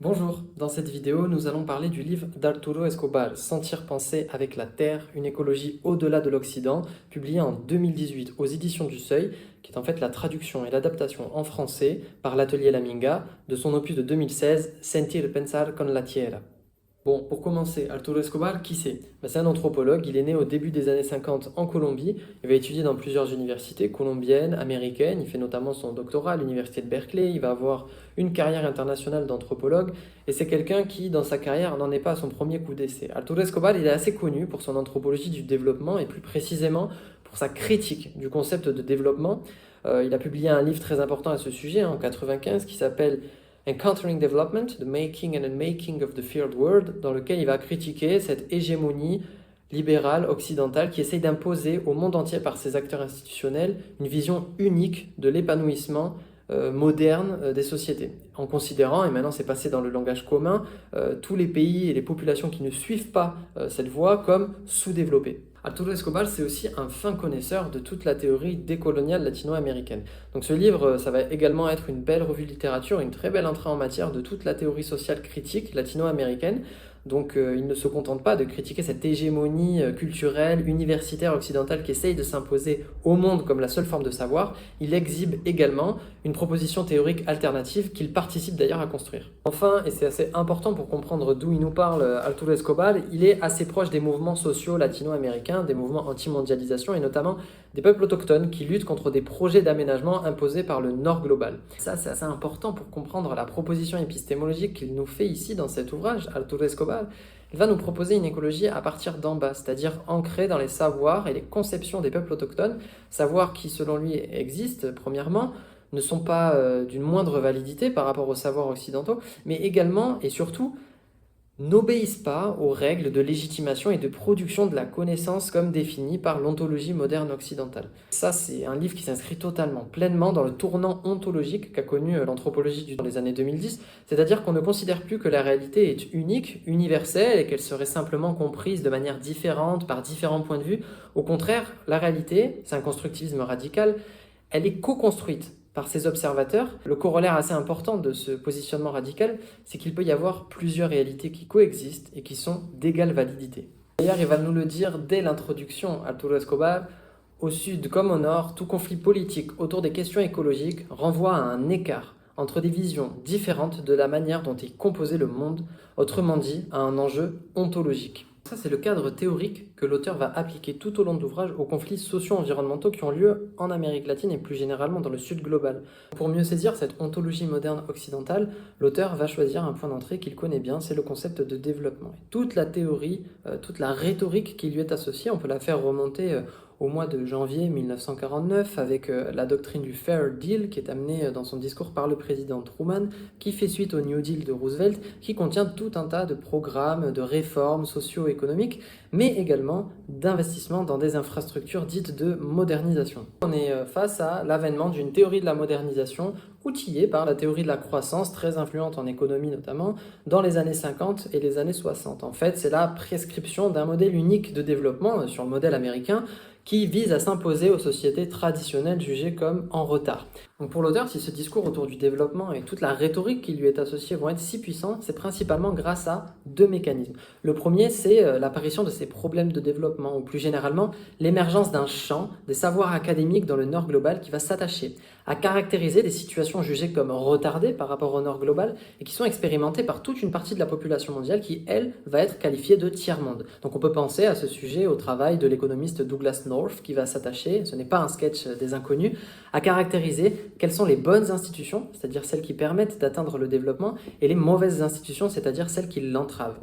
Bonjour, dans cette vidéo, nous allons parler du livre d'Arturo Escobar, Sentir penser avec la Terre, une écologie au-delà de l'Occident, publié en 2018 aux éditions du Seuil, qui est en fait la traduction et l'adaptation en français par l'atelier Laminga de son opus de 2016, Sentir pensar con la Tierra. Bon, pour commencer, Arturo Escobar, qui c'est? C'est un anthropologue, il est né au début des années 50 en Colombie, il va étudier dans plusieurs universités colombiennes, américaines, il fait notamment son doctorat à l'université de Berkeley, il va avoir une carrière internationale d'anthropologue, et c'est quelqu'un qui, dans sa carrière, n'en est pas à son premier coup d'essai. Arturo Escobar, il est assez connu pour son anthropologie du développement, et plus précisément pour sa critique du concept de développement. Il a publié un livre très important à ce sujet, en 1995, qui s'appelle Encountering Development, The Making and Unmaking of the Third World, dans lequel il va critiquer cette hégémonie libérale occidentale qui essaye d'imposer au monde entier par ses acteurs institutionnels une vision unique de l'épanouissement moderne des sociétés, en considérant, et maintenant c'est passé dans le langage commun, tous les pays et les populations qui ne suivent pas cette voie comme sous-développés. Arturo Escobar, c'est aussi un fin connaisseur de toute la théorie décoloniale latino-américaine. Donc ce livre, ça va également être une belle revue de littérature, une très belle entrée en matière de toute la théorie sociale critique latino-américaine. Donc il ne se contente pas de critiquer cette hégémonie culturelle, universitaire, occidentale qui essaye de s'imposer au monde comme la seule forme de savoir, il exhibe également une proposition théorique alternative qu'il participe d'ailleurs à construire. Enfin, et c'est assez important pour comprendre d'où il nous parle, Arturo Escobar, il est assez proche des mouvements sociaux latino-américains, des mouvements anti-mondialisation et notamment des peuples autochtones qui luttent contre des projets d'aménagement imposés par le Nord global. Ça, c'est assez important pour comprendre la proposition épistémologique qu'il nous fait ici dans cet ouvrage, Arturo Escobar. Il va nous proposer une écologie à partir d'en bas, c'est-à-dire ancrée dans les savoirs et les conceptions des peuples autochtones, savoirs qui, selon lui, existent, premièrement, ne sont pas d'une moindre validité par rapport aux savoirs occidentaux, mais également et surtout n'obéissent pas aux règles de légitimation et de production de la connaissance comme définies par l'ontologie moderne occidentale. Ça, c'est un livre qui s'inscrit totalement, pleinement dans le tournant ontologique qu'a connu l'anthropologie dans les années 2010, c'est-à-dire qu'on ne considère plus que la réalité est unique, universelle, et qu'elle serait simplement comprise de manière différente par différents points de vue. Au contraire, la réalité, c'est un constructivisme radical, elle est co-construite par ses observateurs. Le corollaire assez important de ce positionnement radical, c'est qu'il peut y avoir plusieurs réalités qui coexistent et qui sont d'égale validité. D'ailleurs, il va nous le dire dès l'introduction, Arturo Escobar, au sud comme au nord, tout conflit politique autour des questions écologiques renvoie à un écart entre des visions différentes de la manière dont est composé le monde, autrement dit, à un enjeu ontologique. Ça, c'est le cadre théorique que l'auteur va appliquer tout au long de l'ouvrage aux conflits socio-environnementaux qui ont lieu en Amérique latine et plus généralement dans le sud global. Pour mieux saisir cette ontologie moderne occidentale, l'auteur va choisir un point d'entrée qu'il connaît bien, c'est le concept de développement. Et toute la théorie, toute la rhétorique qui lui est associée, on peut la faire remonter au mois de janvier 1949 avec la doctrine du Fair Deal qui est amenée dans son discours par le président Truman, qui fait suite au New Deal de Roosevelt, qui contient tout un tas de programmes, de réformes socio-économiques, mais également d'investissements dans des infrastructures dites de modernisation. On est face à l'avènement d'une théorie de la modernisation outillée par la théorie de la croissance, très influente en économie notamment, dans les années 50 et les années 60. En fait, c'est la prescription d'un modèle unique de développement sur le modèle américain, qui vise à s'imposer aux sociétés traditionnelles jugées comme en retard. Donc pour l'auteur, si ce discours autour du développement et toute la rhétorique qui lui est associée vont être si puissants, c'est principalement grâce à deux mécanismes. Le premier, c'est l'apparition de ces problèmes de développement, ou plus généralement, l'émergence d'un champ des savoirs académiques dans le Nord global qui va s'attacher à caractériser des situations jugées comme retardées par rapport au Nord global et qui sont expérimentées par toute une partie de la population mondiale qui, elle, va être qualifiée de tiers-monde. Donc on peut penser à ce sujet au travail de l'économiste Douglas North qui va s'attacher, ce n'est pas un sketch des inconnus, à caractériser quelles sont les bonnes institutions, c'est-à-dire celles qui permettent d'atteindre le développement, et les mauvaises institutions, c'est-à-dire celles qui l'entravent.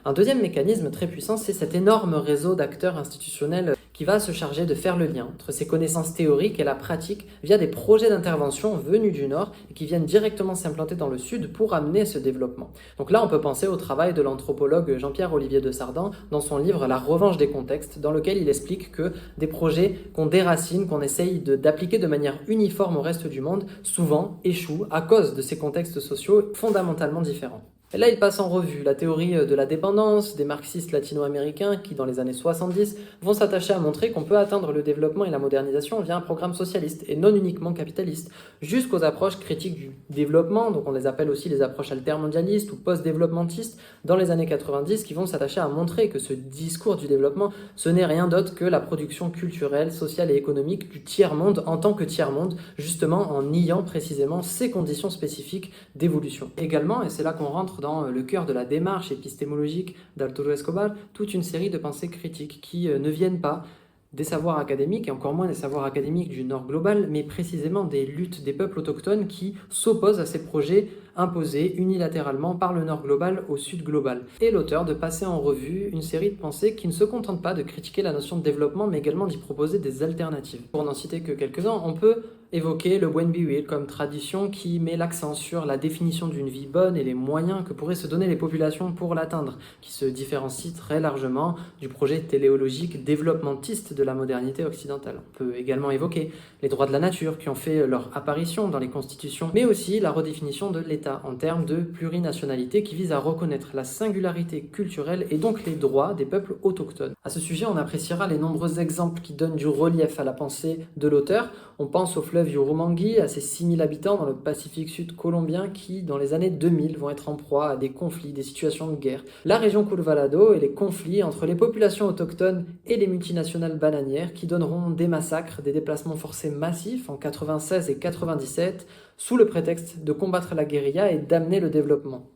Un deuxième mécanisme très puissant, c'est cet énorme réseau d'acteurs institutionnels qui va se charger de faire le lien entre ces connaissances théoriques et la pratique via des projets d'intervention venus du Nord et qui viennent directement s'implanter dans le Sud pour amener ce développement. Donc là, on peut penser au travail de l'anthropologue Jean-Pierre Olivier de Sardan dans son livre La revanche des contextes, dans lequel il explique que des projets qu'on déracine, qu'on essaye d'appliquer de manière uniforme au reste du monde, souvent échouent à cause de ces contextes sociaux fondamentalement différents. Et là, il passe en revue la théorie de la dépendance des marxistes latino-américains qui, dans les années 70, vont s'attacher à montrer qu'on peut atteindre le développement et la modernisation via un programme socialiste et non uniquement capitaliste, jusqu'aux approches critiques du développement, donc on les appelle aussi les approches altermondialistes ou post-développementistes, dans les années 90, qui vont s'attacher à montrer que ce discours du développement, ce n'est rien d'autre que la production culturelle, sociale et économique du tiers-monde en tant que tiers-monde, justement en niant précisément ces conditions spécifiques d'évolution. Également, et c'est là qu'on rentre dans le cœur de la démarche épistémologique d'Arturo Escobar, toute une série de pensées critiques qui ne viennent pas des savoirs académiques, et encore moins des savoirs académiques du Nord global, mais précisément des luttes des peuples autochtones qui s'opposent à ces projets imposés unilatéralement par le Nord global au Sud global. Et l'auteur de passer en revue une série de pensées qui ne se contentent pas de critiquer la notion de développement, mais également d'y proposer des alternatives. Pour n'en citer que quelques-uns, on peut évoquer le Buen Vivir comme tradition qui met l'accent sur la définition d'une vie bonne et les moyens que pourraient se donner les populations pour l'atteindre, qui se différencie très largement du projet téléologique développementiste de la modernité occidentale. On peut également évoquer les droits de la nature qui ont fait leur apparition dans les constitutions, mais aussi la redéfinition de l'État en termes de plurinationalité qui vise à reconnaître la singularité culturelle et donc les droits des peuples autochtones. À ce sujet, on appréciera les nombreux exemples qui donnent du relief à la pensée de l'auteur. On pense au fleuve Urumangui, à ses 6000 habitants dans le Pacifique Sud colombien qui, dans les années 2000, vont être en proie à des conflits, des situations de guerre. La région Curvalado et les conflits entre les populations autochtones et les multinationales bananières qui donneront des massacres, des déplacements forcés massifs en 96 et 97 sous le prétexte de combattre la guérilla et d'amener le développement.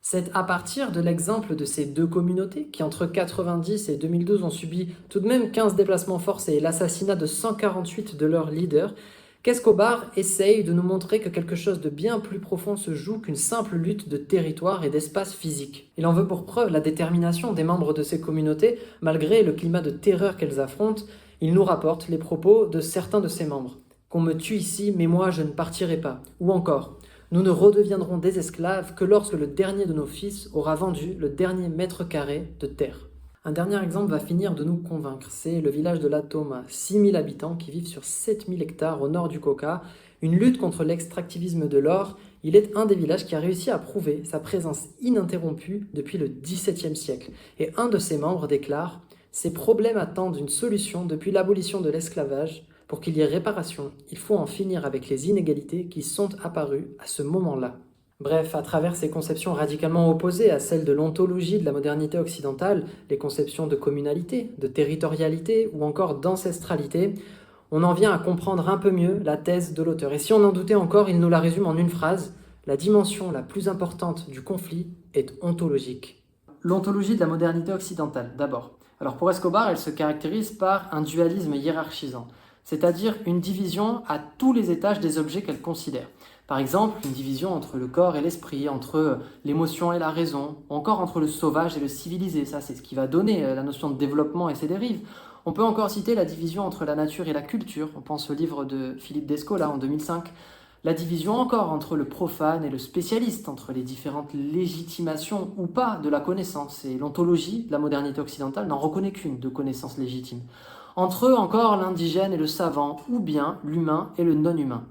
C'est à partir de l'exemple de ces deux communautés qui, entre 90 et 2012, ont subi tout de même 15 déplacements forcés et l'assassinat de 148 de leurs leaders, qu'Escobar essaye de nous montrer que quelque chose de bien plus profond se joue qu'une simple lutte de territoire et d'espace physique. Il en veut pour preuve la détermination des membres de ces communautés, malgré le climat de terreur qu'elles affrontent. Il nous rapporte les propos de certains de ses membres. « Qu'on me tue ici, mais moi je ne partirai pas » ou encore « Nous ne redeviendrons des esclaves que lorsque le dernier de nos fils aura vendu le dernier mètre carré de terre. » Un dernier exemple va finir de nous convaincre, c'est le village de La Toma, 6000 habitants qui vivent sur 7000 hectares au nord du Cauca, une lutte contre l'extractivisme de l'or. Il est un des villages qui a réussi à prouver sa présence ininterrompue depuis le XVIIe siècle. Et un de ses membres déclare « Ces problèmes attendent une solution depuis l'abolition de l'esclavage. Pour qu'il y ait réparation, il faut en finir avec les inégalités qui sont apparues à ce moment-là. » Bref, à travers ces conceptions radicalement opposées à celles de l'ontologie de la modernité occidentale, les conceptions de communalité, de territorialité ou encore d'ancestralité, on en vient à comprendre un peu mieux la thèse de l'auteur. Et si on en doutait encore, il nous la résume en une phrase: la dimension la plus importante du conflit est ontologique. L'ontologie de la modernité occidentale, d'abord. Alors pour Escobar, elle se caractérise par un dualisme hiérarchisant, c'est-à-dire une division à tous les étages des objets qu'elle considère. Par exemple, une division entre le corps et l'esprit, entre l'émotion et la raison, ou encore entre le sauvage et le civilisé. Ça, c'est ce qui va donner la notion de développement et ses dérives. On peut encore citer la division entre la nature et la culture. On pense au livre de Philippe Descola en 2005. La division encore entre le profane et le spécialiste, entre les différentes légitimations ou pas de la connaissance. Et l'ontologie de la modernité occidentale n'en reconnaît qu'une de connaissance légitime. Entre eux encore l'indigène et le savant, ou bien l'humain et le non-humain.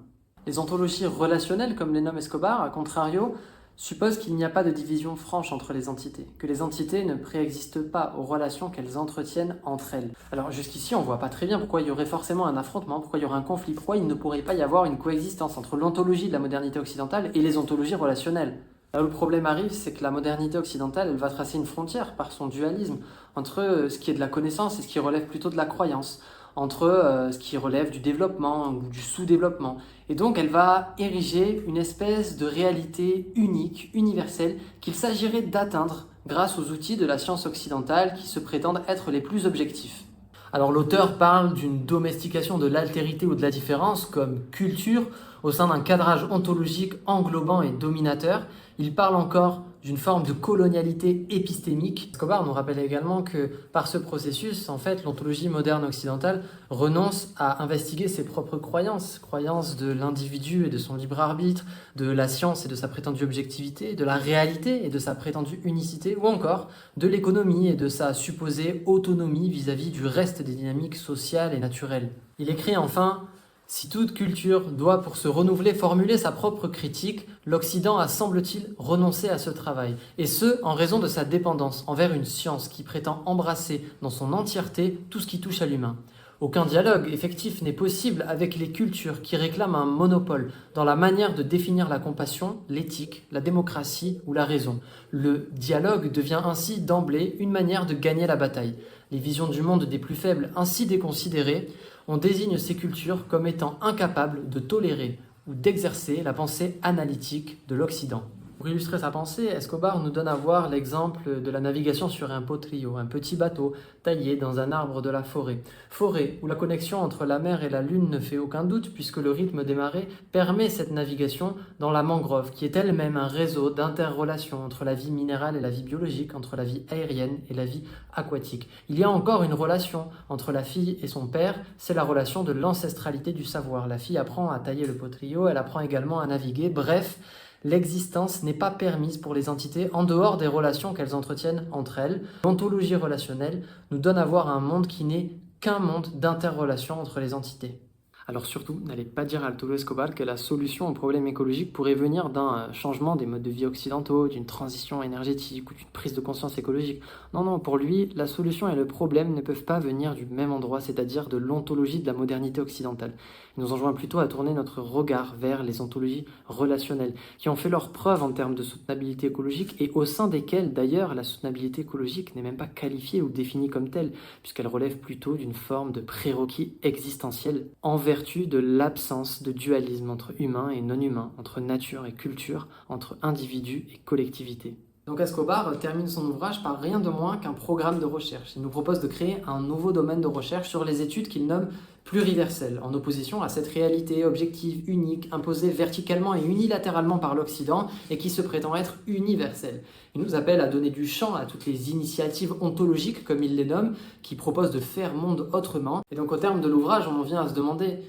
Les ontologies relationnelles, comme les nomme Escobar, à contrario, supposent qu'il n'y a pas de division franche entre les entités, que les entités ne préexistent pas aux relations qu'elles entretiennent entre elles. Alors jusqu'ici, on ne voit pas très bien pourquoi il y aurait forcément un affrontement, pourquoi il y aurait un conflit, pourquoi il ne pourrait pas y avoir une coexistence entre l'ontologie de la modernité occidentale et les ontologies relationnelles. Là où le problème arrive, c'est que la modernité occidentale, elle va tracer une frontière par son dualisme entre ce qui est de la connaissance et ce qui relève plutôt de la croyance, entre ce qui relève du développement ou du sous-développement. Et donc elle va ériger une espèce de réalité unique, universelle, qu'il s'agirait d'atteindre grâce aux outils de la science occidentale qui se prétendent être les plus objectifs. Alors l'auteur parle d'une domestication de l'altérité ou de la différence comme culture au sein d'un cadrage ontologique englobant et dominateur. Il parle encore d'une forme de colonialité épistémique. Escobar nous rappelle également que par ce processus, en fait, l'ontologie moderne occidentale renonce à investiguer ses propres croyances, croyances de l'individu et de son libre arbitre, de la science et de sa prétendue objectivité, de la réalité et de sa prétendue unicité, ou encore de l'économie et de sa supposée autonomie vis-à-vis du reste des dynamiques sociales et naturelles. Il écrit enfin: Si toute culture doit, pour se renouveler, formuler sa propre critique, l'Occident a, semble-t-il, renoncé à ce travail, et ce, en raison de sa dépendance envers une science qui prétend embrasser dans son entièreté tout ce qui touche à l'humain. Aucun dialogue effectif n'est possible avec les cultures qui réclament un monopole dans la manière de définir la compassion, l'éthique, la démocratie ou la raison. Le dialogue devient ainsi d'emblée une manière de gagner la bataille. Les visions du monde des plus faibles ainsi déconsidérées, on désigne ces cultures comme étant incapables de tolérer ou d'exercer la pensée analytique de l'Occident. Pour illustrer sa pensée, Escobar nous donne à voir l'exemple de la navigation sur un potrillo, un petit bateau taillé dans un arbre de la forêt. Forêt où la connexion entre la mer et la lune ne fait aucun doute puisque le rythme des marées permet cette navigation dans la mangrove qui est elle-même un réseau d'interrelations entre la vie minérale et la vie biologique, entre la vie aérienne et la vie aquatique. Il y a encore une relation entre la fille et son père, c'est la relation de l'ancestralité du savoir. La fille apprend à tailler le potrillo, elle apprend également à naviguer, bref, l'existence n'est pas permise pour les entités en dehors des relations qu'elles entretiennent entre elles. L'ontologie relationnelle nous donne à voir un monde qui n'est qu'un monde d'interrelations entre les entités. Alors surtout, n'allez pas dire à Arturo Escobar que la solution aux problèmes écologiques pourrait venir d'un changement des modes de vie occidentaux, d'une transition énergétique ou d'une prise de conscience écologique. Non, non, pour lui, la solution et le problème ne peuvent pas venir du même endroit, c'est-à-dire de l'ontologie de la modernité occidentale. Il nous enjoint plutôt à tourner notre regard vers les ontologies relationnelles, qui ont fait leur preuve en termes de soutenabilité écologique et au sein desquelles, d'ailleurs, la soutenabilité écologique n'est même pas qualifiée ou définie comme telle, puisqu'elle relève plutôt d'une forme de prérequis existentiel en vertu de l'absence de dualisme entre humain et non-humain, entre nature et culture, entre individu et collectivité. Donc Escobar termine son ouvrage par rien de moins qu'un programme de recherche. Il nous propose de créer un nouveau domaine de recherche sur les études qu'il nomme pluriverselles, en opposition à cette réalité objective, unique, imposée verticalement et unilatéralement par l'Occident et qui se prétend être universelle. Il nous appelle à donner du champ à toutes les initiatives ontologiques, comme il les nomme, qui proposent de faire monde autrement. Et donc au terme de l'ouvrage, on en vient à se demander,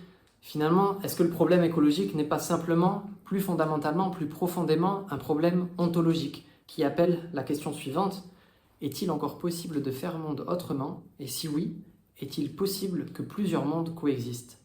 finalement, est-ce que le problème écologique n'est pas simplement, plus fondamentalement, plus profondément, un problème ontologique qui appelle la question suivante, est-il encore possible de faire monde autrement? Et si oui, est-il possible que plusieurs mondes coexistent?